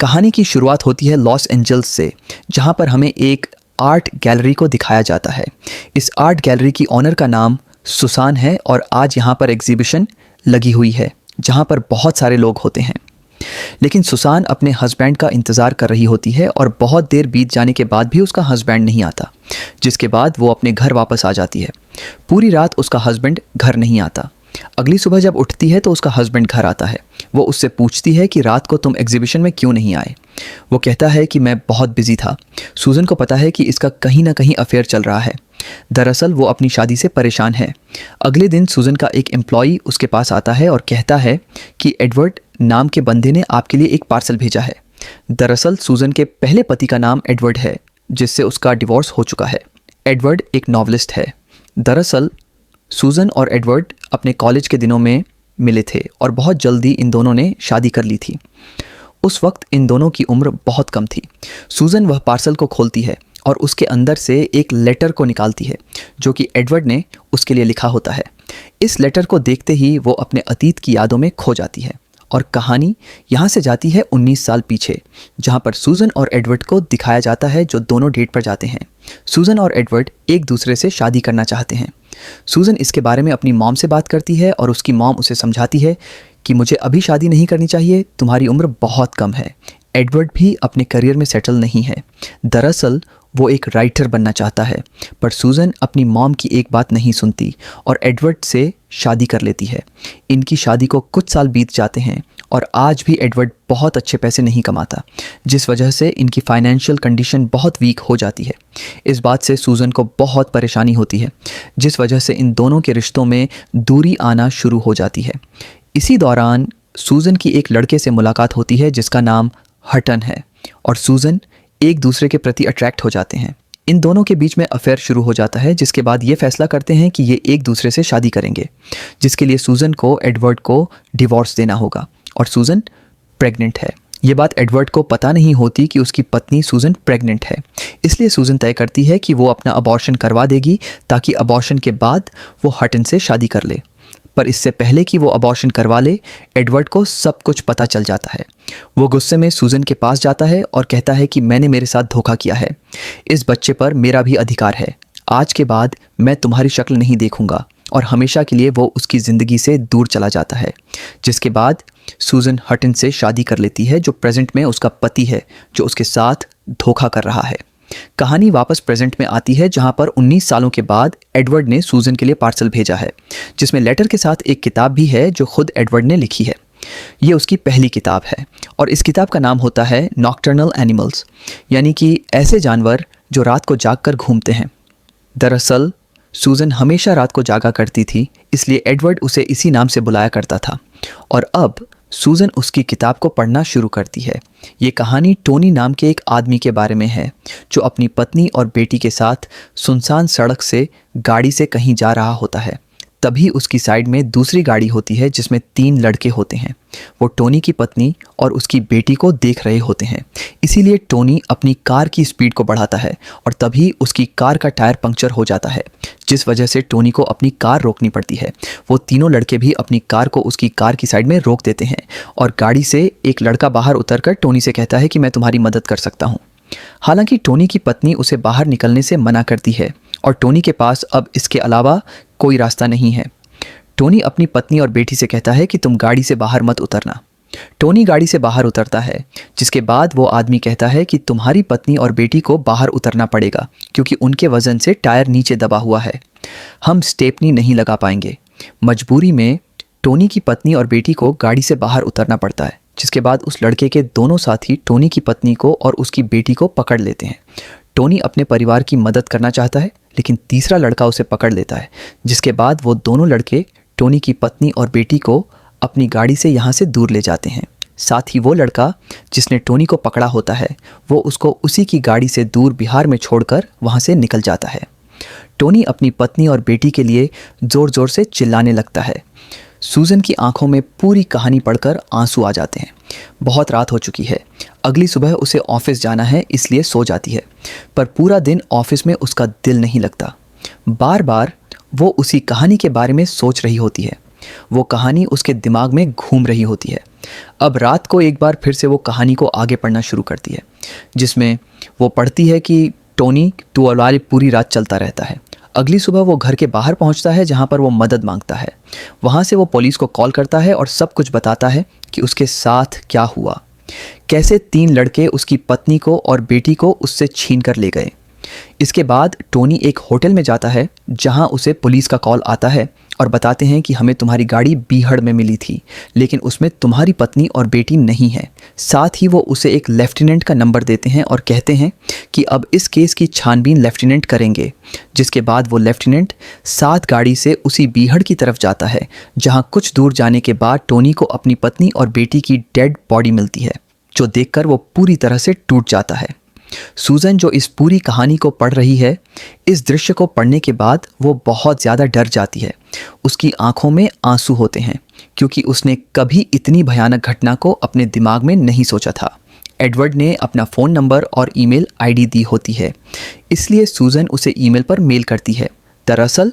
कहानी की शुरुआत होती है लॉस एंजल्स से, जहाँ पर हमें एक आर्ट गैलरी को दिखाया जाता है। इस आर्ट गैलरी की ऑनर का नाम सुसान है और आज यहाँ पर एग्जीबिशन लगी हुई है जहाँ पर बहुत सारे लोग होते हैं। लेकिन सुसान अपने हस्बैंड का इंतज़ार कर रही होती है और बहुत देर बीत जाने के बाद भी उसका हस्बैंड नहीं आता, जिसके बाद वो अपने घर वापस आ जाती है। पूरी रात उसका हस्बैंड घर नहीं आता। अगली सुबह जब उठती है तो उसका हस्बैंड घर आता है। वो उससे पूछती है कि रात को तुम एग्जीबिशन में क्यों नहीं आए। वो कहता है कि मैं बहुत बिजी था। सूजन को पता है कि इसका कहीं ना कहीं अफेयर चल रहा है। दरअसल वो अपनी शादी से परेशान है। अगले दिन सूजन का एक एम्प्लॉई उसके पास आता है और कहता है कि एडवर्ड नाम के बंदे ने आपके लिए एक पार्सल भेजा है। दरअसल सूजन के पहले पति का नाम एडवर्ड है, जिससे उसका डिवोर्स हो चुका है। एडवर्ड एक नॉवलिस्ट है। दरअसल सूजन और एडवर्ड अपने कॉलेज के दिनों में मिले थे और बहुत जल्दी इन दोनों ने शादी कर ली थी। उस वक्त इन दोनों की उम्र बहुत कम थी। सूजन वह पार्सल को खोलती है और उसके अंदर से एक लेटर को निकालती है जो कि एडवर्ड ने उसके लिए लिखा होता है। इस लेटर को देखते ही वो अपने अतीत की यादों में खो जाती है और कहानी यहाँ से जाती है 19 साल पीछे, जहाँ पर सूजन और एडवर्ड को दिखाया जाता है जो दोनों डेट पर जाते हैं। सूजन और एडवर्ड एक दूसरे से शादी करना चाहते हैं। सूजन इसके बारे में अपनी मॉम से बात करती है और उसकी मॉम उसे समझाती है कि मुझे अभी शादी नहीं करनी चाहिए, तुम्हारी उम्र बहुत कम है। एडवर्ड भी अपने करियर में सेटल नहीं है। दरअसल वो एक राइटर बनना चाहता है, पर सूजन अपनी मॉम की एक बात नहीं सुनती और एडवर्ड से शादी कर लेती है। इनकी शादी को कुछ साल बीत जाते हैं और आज भी एडवर्ड बहुत अच्छे पैसे नहीं कमाता, जिस वजह से इनकी फाइनेंशियल कंडीशन बहुत वीक हो जाती है। इस बात से सूजन को बहुत परेशानी होती है, जिस वजह से इन दोनों के रिश्तों में दूरी आना शुरू हो जाती है। इसी दौरान सूजन की एक लड़के से मुलाकात होती है जिसका नाम हटन है और सूजन एक दूसरे के प्रति अट्रैक्ट हो जाते हैं। इन दोनों के बीच में अफेयर शुरू हो जाता है, जिसके बाद ये फैसला करते हैं कि ये एक दूसरे से शादी करेंगे, जिसके लिए सूजन को एडवर्ड को डिवोर्स देना होगा और सूजन प्रेग्नेंट है। ये बात एडवर्ड को पता नहीं होती कि उसकी पत्नी सूजन प्रेग्नेंट है। इसलिए सूजन तय करती है कि वो अपना अबॉर्शन करवा देगी ताकि अबॉर्शन के बाद वो हटन से शादी कर ले। पर इससे पहले कि वो अबॉर्शन करवा ले, एडवर्ड को सब कुछ पता चल जाता है। वो गुस्से में सूजन के पास जाता है और कहता है कि मैंने मेरे साथ धोखा किया है, इस बच्चे पर मेरा भी अधिकार है। आज के बाद मैं तुम्हारी शक्ल नहीं देखूंगा और हमेशा के लिए वो उसकी ज़िंदगी से दूर चला जाता है। जिसके बाद सूजन हटन से शादी कर लेती है, जो प्रेजेंट में उसका पति है, जो उसके साथ धोखा कर रहा है। कहानी वापस प्रेजेंट में आती है, जहां पर 19 सालों के बाद एडवर्ड ने सूजन के लिए पार्सल भेजा है, जिसमें लेटर के साथ एक किताब भी है जो खुद एडवर्ड ने लिखी है। ये उसकी पहली किताब है और इस किताब का नाम होता है नॉक्टर्नल एनिमल्स, यानी कि ऐसे जानवर जो रात को जागकर घूमते हैं। दरअसल सूजन हमेशा रात को जागा करती थी, इसलिए एडवर्ड उसे इसी नाम से बुलाया करता था और अब सूजन उसकी किताब को पढ़ना शुरू करती है। ये कहानी टोनी नाम के एक आदमी के बारे में है जो अपनी पत्नी और बेटी के साथ सुनसान सड़क से गाड़ी से कहीं जा रहा होता है। तभी उसकी साइड में दूसरी गाड़ी होती है जिसमें 3 लड़के होते हैं। वो टोनी की पत्नी और उसकी बेटी को देख रहे होते हैं, इसीलिए टोनी अपनी कार की स्पीड को बढ़ाता है और तभी उसकी कार का टायर पंक्चर हो जाता है, जिस वजह से टोनी को अपनी कार रोकनी पड़ती है। वो तीनों लड़के भी अपनी कार को उसकी कार की साइड में रोक देते हैं और गाड़ी से एक लड़का बाहर उतरकर टोनी से कहता है कि मैं तुम्हारी मदद कर सकता हूँ। हालांकि टोनी की पत्नी उसे बाहर निकलने से मना करती है और टोनी के पास अब इसके अलावा कोई रास्ता नहीं है। टोनी अपनी पत्नी और बेटी से कहता है कि तुम गाड़ी से बाहर मत उतरना। टोनी गाड़ी से बाहर उतरता है, जिसके बाद वो आदमी कहता है कि तुम्हारी पत्नी और बेटी को बाहर उतरना पड़ेगा क्योंकि उनके वजन से टायर नीचे दबा हुआ है, हम स्टेपनी नहीं लगा पाएंगे। मजबूरी में टोनी की पत्नी और बेटी को गाड़ी से बाहर उतरना पड़ता है, जिसके बाद उस लड़के के दोनों साथी टोनी की पत्नी को और उसकी बेटी को पकड़ लेते हैं। टोनी अपने परिवार की मदद करना चाहता है, लेकिन तीसरा लड़का उसे पकड़ लेता है, जिसके बाद वो दोनों लड़के टोनी की पत्नी और बेटी को अपनी गाड़ी से यहाँ से दूर ले जाते हैं। साथ ही वो लड़का जिसने टोनी को पकड़ा होता है, वो उसको उसी की गाड़ी से दूर बिहार में छोड़कर वहाँ से निकल जाता है। टोनी अपनी पत्नी और बेटी के लिए ज़ोर ज़ोर से चिल्लाने लगता है। सूजन की आंखों में पूरी कहानी पढ़कर आंसू आ जाते हैं। बहुत रात हो चुकी है, अगली सुबह उसे ऑफिस जाना है, इसलिए सो जाती है, पर पूरा दिन ऑफिस में उसका दिल नहीं लगता। बार बार वो उसी कहानी के बारे में सोच रही होती है। वो कहानी उसके दिमाग में घूम रही होती है। अब रात को एक बार फिर से वो कहानी को आगे पढ़ना शुरू करती है, जिसमें वो पढ़ती है कि टोनी टुअलवाल पूरी रात चलता रहता है। अगली सुबह वो घर के बाहर पहुंचता है जहां पर वो मदद मांगता है। वहां से वो पुलिस को कॉल करता है और सब कुछ बताता है कि उसके साथ क्या हुआ, कैसे 3 लड़के उसकी पत्नी को और बेटी को उससे छीन कर ले गए। इसके बाद टोनी एक होटल में जाता है जहां उसे पुलिस का कॉल आता है और बताते हैं कि हमें तुम्हारी गाड़ी बीहड़ में मिली थी, लेकिन उसमें तुम्हारी पत्नी और बेटी नहीं है। साथ ही वो उसे एक लेफ्टिनेंट का नंबर देते हैं और कहते हैं कि अब इस केस की छानबीन लेफ्टिनेंट करेंगे। जिसके बाद वो लेफ्टिनेंट साथ गाड़ी से उसी बीहड़ की तरफ जाता है जहां कुछ दूर जाने के बाद टोनी को अपनी पत्नी और बेटी की डेड बॉडी मिलती है, जो देखकर वो पूरी तरह से टूट जाता है। सूजन, जो इस पूरी कहानी को पढ़ रही है, इस दृश्य को पढ़ने के बाद वो बहुत ज़्यादा डर जाती है। उसकी आंखों में आंसू होते हैं क्योंकि उसने कभी इतनी भयानक घटना को अपने दिमाग में नहीं सोचा था। एडवर्ड ने अपना फ़ोन नंबर और ईमेल आईडी दी होती है, इसलिए सूजन उसे ईमेल पर मेल करती है। दरअसल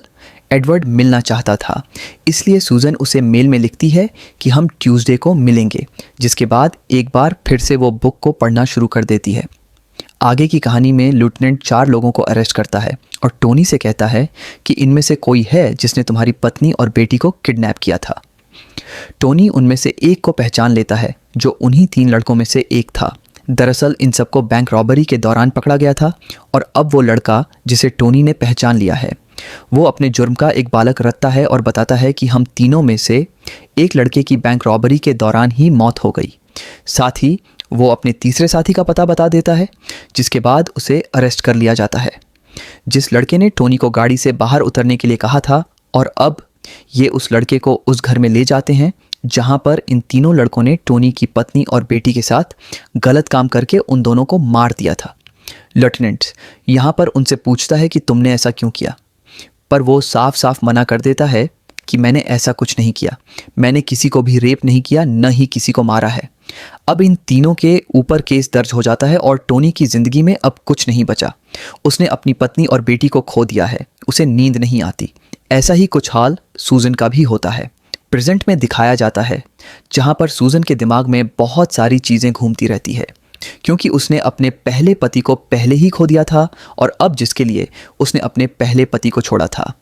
एडवर्ड मिलना चाहता था, इसलिए सूजन उसे मेल में लिखती है कि हम ट्यूसडे को मिलेंगे। जिसके बाद एक बार फिर से वो बुक को पढ़ना शुरू कर देती है। आगे की कहानी में लेफ्टिनेंट 4 लोगों को अरेस्ट करता है और टोनी से कहता है कि इनमें से कोई है जिसने तुम्हारी पत्नी और बेटी को किडनैप किया था। टोनी उनमें से एक को पहचान लेता है जो उन्हीं 3 लड़कों में से एक था। दरअसल इन सबको बैंक रॉबरी के दौरान पकड़ा गया था और अब वो लड़का जिसे टोनी ने पहचान लिया है, वो अपने जुर्म का एक बालक रखता है और बताता है कि हम तीनों में से एक लड़के की बैंक रॉबरी के दौरान ही मौत हो गई। साथ ही वो अपने तीसरे साथी का पता बता देता है, जिसके बाद उसे अरेस्ट कर लिया जाता है, जिस लड़के ने टोनी को गाड़ी से बाहर उतरने के लिए कहा था। और अब ये उस लड़के को उस घर में ले जाते हैं जहां पर इन तीनों लड़कों ने टोनी की पत्नी और बेटी के साथ गलत काम करके उन दोनों को मार दिया था। लेफ्टिनेंट यहाँ पर उनसे पूछता है कि तुमने ऐसा क्यों किया, पर वो साफ साफ मना कर देता है कि मैंने ऐसा कुछ नहीं किया, मैंने किसी को भी रेप नहीं किया, न ही किसी को मारा है। अब इन तीनों के ऊपर केस दर्ज हो जाता है और टोनी की ज़िंदगी में अब कुछ नहीं बचा। उसने अपनी पत्नी और बेटी को खो दिया है, उसे नींद नहीं आती। ऐसा ही कुछ हाल सूजन का भी होता है। प्रेजेंट में दिखाया जाता है जहाँ पर सूजन के दिमाग में बहुत सारी चीज़ें घूमती रहती है, क्योंकि उसने अपने पहले पति को पहले ही खो दिया था और अब जिसके लिए उसने अपने पहले पति को छोड़ा था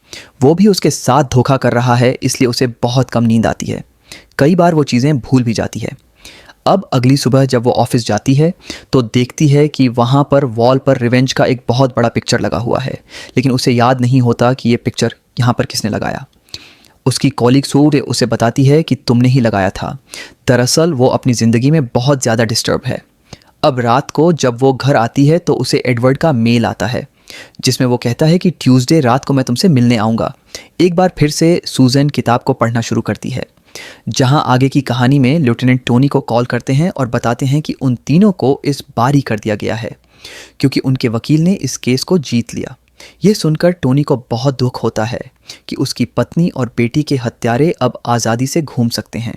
वो भी उसके साथ धोखा कर रहा है, इसलिए उसे बहुत कम नींद आती है। कई बार वो चीज़ें भूल भी जाती है। अब अगली सुबह जब वो ऑफिस जाती है तो देखती है कि वहाँ पर वॉल पर रिवेंज का एक बहुत बड़ा पिक्चर लगा हुआ है, लेकिन उसे याद नहीं होता कि ये पिक्चर यहाँ पर किसने लगाया। उसकी कॉलीग सू उसे बताती है कि तुमने ही लगाया था। दरअसल वो अपनी ज़िंदगी में बहुत ज़्यादा डिस्टर्ब है। अब रात को जब वो घर आती है तो उसे एडवर्ड का मेल आता है जिसमें वो कहता है कि ट्यूसडे रात को मैं तुमसे मिलने आऊँगा। एक बार फिर से सूजन किताब को पढ़ना शुरू करती है, जहां आगे की कहानी में लेफ्टिनेंट टोनी को कॉल करते हैं और बताते हैं कि उन तीनों को इस बारी कर दिया गया है क्योंकि उनके वकील ने इस केस को जीत लिया। ये सुनकर टोनी को बहुत दुख होता है कि उसकी पत्नी और बेटी के हत्यारे अब आज़ादी से घूम सकते हैं।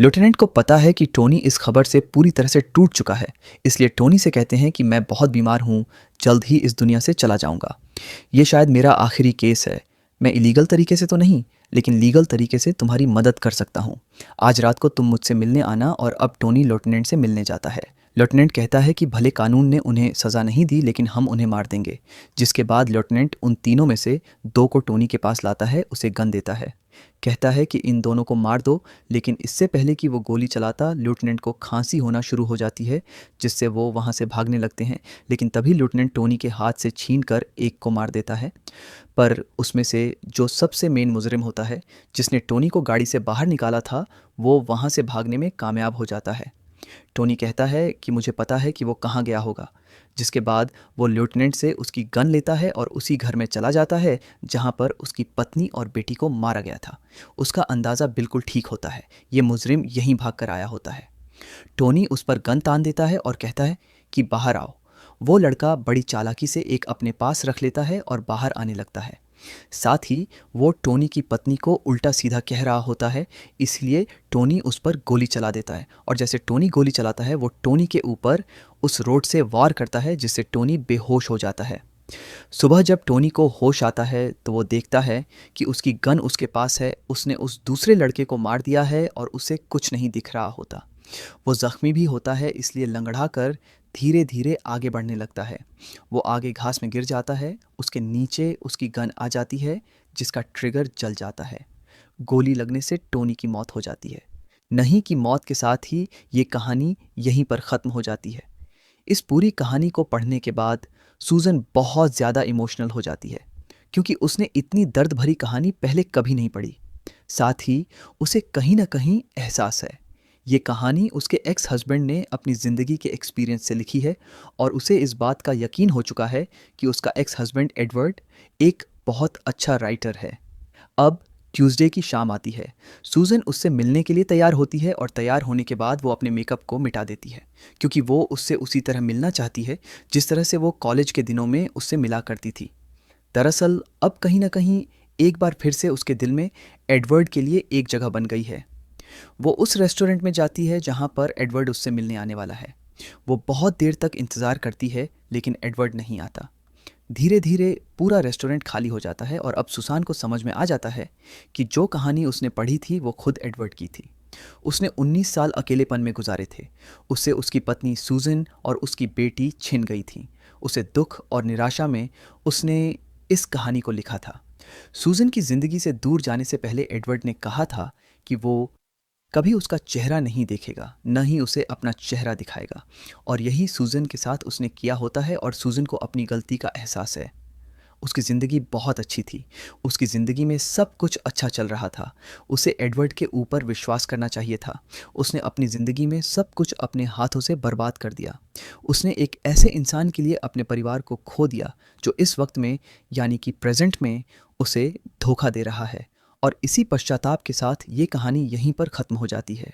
लेफ्टिनेंट को पता है कि टोनी इस खबर से पूरी तरह से टूट चुका है, इसलिए टोनी से कहते हैं कि मैं बहुत बीमार हूँ, जल्द ही इस दुनिया से चला जाऊँगा। ये शायद मेरा आखिरी केस है। मैं इलीगल तरीके से तो नहीं, लेकिन लीगल तरीके से तुम्हारी मदद कर सकता हूँ। आज रात को तुम मुझसे मिलने आना। और अब टोनी लेफ्टिनेंट से मिलने जाता है। लेफ्टिनेंट कहता है कि भले कानून ने उन्हें सज़ा नहीं दी, लेकिन हम उन्हें मार देंगे। जिसके बाद लेफ्टिनेंट उन तीनों में से 2 को टोनी के पास लाता है, उसे गन देता है, कहता है कि इन दोनों को मार दो। लेकिन इससे पहले कि वो गोली चलाता, लेफ्टिनेंट को खांसी होना शुरू हो जाती है, जिससे वो वहाँ से भागने लगते हैं। लेकिन तभी लेफ्टिनेंट टोनी के हाथ से छीनकर एक को मार देता है। पर उसमें से जो सबसे मेन मुजरिम होता है, जिसने टोनी को गाड़ी से बाहर निकाला था, वो वहाँ से भागने में कामयाब हो जाता है। टोनी कहता है कि मुझे पता है कि वो कहाँ गया होगा। जिसके बाद वो लेफ्टिनेंट से उसकी गन लेता है और उसी घर में चला जाता है जहाँ पर उसकी पत्नी और बेटी को मारा गया था। उसका अंदाज़ा बिल्कुल ठीक होता है, ये मुजरिम यहीं भाग कर आया होता है। टोनी उस पर गन तान देता है और कहता है कि बाहर आओ। वो लड़का बड़ी चालाकी से एक अपने पास रख लेता है और बाहर आने लगता है। साथ ही वो टोनी की पत्नी को उल्टा सीधा कह रहा होता है, इसलिए टोनी उस पर गोली चला देता है। और जैसे टोनी गोली चलाता है, वो टोनी के ऊपर उस रोड से वार करता है, जिससे टोनी बेहोश हो जाता है। सुबह जब टोनी को होश आता है तो वो देखता है कि उसकी गन उसके पास है, उसने उस दूसरे लड़के को मार दिया है और उसे कुछ नहीं दिख रहा होता। वो ज़ख्मी भी होता है, इसलिए लंगड़ा कर धीरे धीरे आगे बढ़ने लगता है। वो आगे घास में गिर जाता है, उसके नीचे उसकी गन आ जाती है जिसका ट्रिगर जल जाता है। गोली लगने से टोनी की मौत हो जाती है। नहीं कि मौत के साथ ही ये कहानी यहीं पर ख़त्म हो जाती है। इस पूरी कहानी को पढ़ने के बाद सूजन बहुत ज़्यादा इमोशनल हो जाती है, क्योंकि उसने इतनी दर्द भरी कहानी पहले कभी नहीं पढ़ी। साथ ही उसे कहीं ना कहीं एहसास है ये कहानी उसके एक्स हस्बैंड ने अपनी ज़िंदगी के एक्सपीरियंस से लिखी है, और उसे इस बात का यकीन हो चुका है कि उसका एक्स हस्बैंड एडवर्ड एक बहुत अच्छा राइटर है। अब ट्यूसडे की शाम आती है। सूजन उससे मिलने के लिए तैयार होती है, और तैयार होने के बाद वो अपने मेकअप को मिटा देती है, क्योंकि वो उससे उसी तरह मिलना चाहती है जिस तरह से वो कॉलेज के दिनों में उससे मिला करती थी। दरअसल अब कहीं ना कहीं एक बार फिर से उसके दिल में एडवर्ड के लिए एक जगह बन गई है। वो उस रेस्टोरेंट में जाती है जहाँ पर एडवर्ड उससे मिलने आने वाला है। वो बहुत देर तक इंतज़ार करती है, लेकिन एडवर्ड नहीं आता। धीरे धीरे पूरा रेस्टोरेंट खाली हो जाता है, और अब सुसान को समझ में आ जाता है कि जो कहानी उसने पढ़ी थी वो खुद एडवर्ड की थी। उसने 19 साल अकेलेपन में गुजारे थे। उससे उसकी पत्नी सूजन और उसकी बेटी छिन गई थी। उसे दुख और निराशा में उसने इस कहानी को लिखा था। सूजन की ज़िंदगी से दूर जाने से पहले एडवर्ड ने कहा था कि वो कभी उसका चेहरा नहीं देखेगा, न ही उसे अपना चेहरा दिखाएगा, और यही सूजन के साथ उसने किया होता है, और सूजन को अपनी गलती का एहसास है। उसकी ज़िंदगी बहुत अच्छी थी। उसकी ज़िंदगी में सब कुछ अच्छा चल रहा था। उसे एडवर्ड के ऊपर विश्वास करना चाहिए था। उसने अपनी ज़िंदगी में सब कुछ अपने हाथों से बर्बाद कर दिया। उसने एक ऐसे इंसान के लिए अपने परिवार को खो दिया जो इस वक्त में, यानी कि प्रेजेंट में, उसे धोखा दे रहा है। और इसी पश्चाताप के साथ ये कहानी यहीं पर ख़त्म हो जाती है।